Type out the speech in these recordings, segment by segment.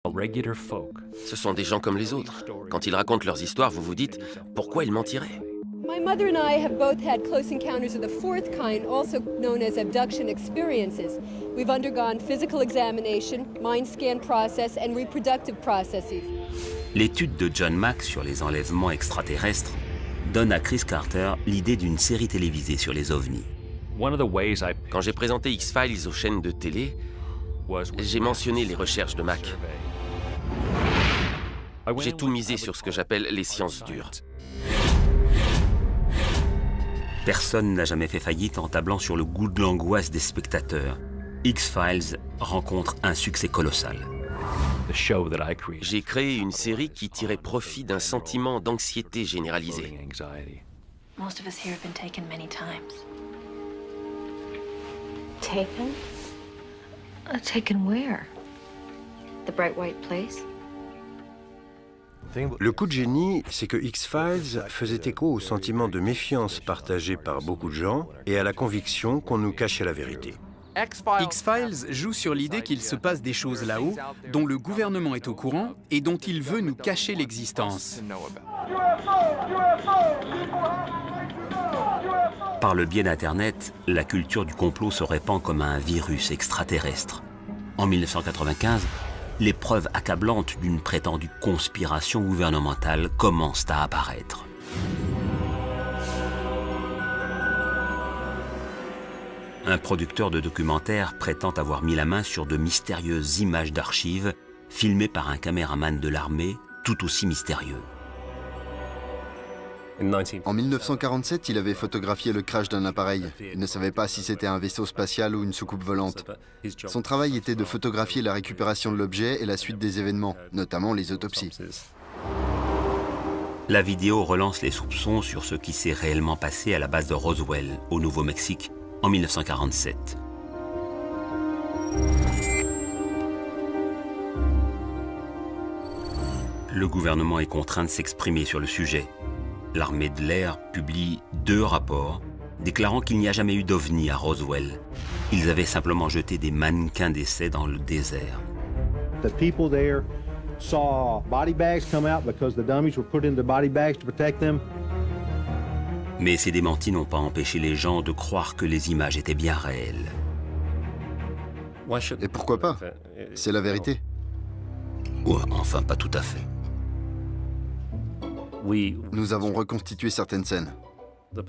Ce sont des gens comme les autres. Quand ils racontent leurs histoires, vous vous dites « Pourquoi ils mentiraient ?» My mother and I have both had close encounters of the fourth kind, also known as abduction experiences. We've undergone physical examination, mind scan process, and reproductive processes. L'étude de John Mack sur les enlèvements extraterrestres donne à Chris Carter l'idée d'une série télévisée sur les ovnis. Quand j'ai présenté X-Files aux chaînes de télé, j'ai mentionné les recherches de Mack. J'ai tout misé sur ce que j'appelle les sciences dures. Personne n'a jamais fait faillite en tablant sur le goût de l'angoisse des spectateurs. X-Files rencontre un succès colossal. J'ai créé une série qui tirait profit d'un sentiment d'anxiété généralisée. Most of us here have been taken many times. Taken? Taken where? The bright white place? Le coup de génie, c'est que X-Files faisait écho au sentiment de méfiance partagé par beaucoup de gens et à la conviction qu'on nous cachait la vérité. X-Files joue sur l'idée qu'il se passe des choses là-haut dont le gouvernement est au courant et dont il veut nous cacher l'existence. Par le biais d'Internet, la culture du complot se répand comme un virus extraterrestre. En 1995, les preuves accablantes d'une prétendue conspiration gouvernementale commencent à apparaître. Un producteur de documentaires prétend avoir mis la main sur de mystérieuses images d'archives filmées par un caméraman de l'armée tout aussi mystérieux. En 1947, il avait photographié le crash d'un appareil. Il ne savait pas si c'était un vaisseau spatial ou une soucoupe volante. Son travail était de photographier la récupération de l'objet et la suite des événements, notamment les autopsies. La vidéo relance les soupçons sur ce qui s'est réellement passé à la base de Roswell, au Nouveau-Mexique, en 1947. Le gouvernement est contraint de s'exprimer sur le sujet. L'armée de l'air publie 2 rapports déclarant qu'il n'y a jamais eu d'ovni à Roswell. Ils avaient simplement jeté des mannequins d'essai dans le désert. The people there saw body bags come out because the dummies were put into body bags to protect them. Mais ces démentis n'ont pas empêché les gens de croire que les images étaient bien réelles. Et pourquoi pas? C'est la vérité. Ouais, enfin, pas tout à fait. Nous avons reconstitué certaines scènes.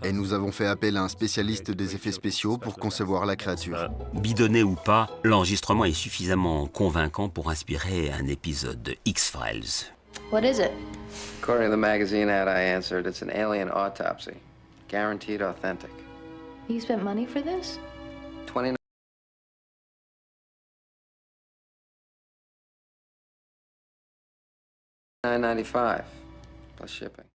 Et nous avons fait appel à un spécialiste des effets spéciaux pour concevoir la créature. Bidonné ou pas, l'enregistrement est suffisamment convaincant pour inspirer un épisode de X-Files. What is it? According to the magazine ad I answered, it's an alien autopsy. Guaranteed authentic. You spent money for this? $29.95 plus shipping.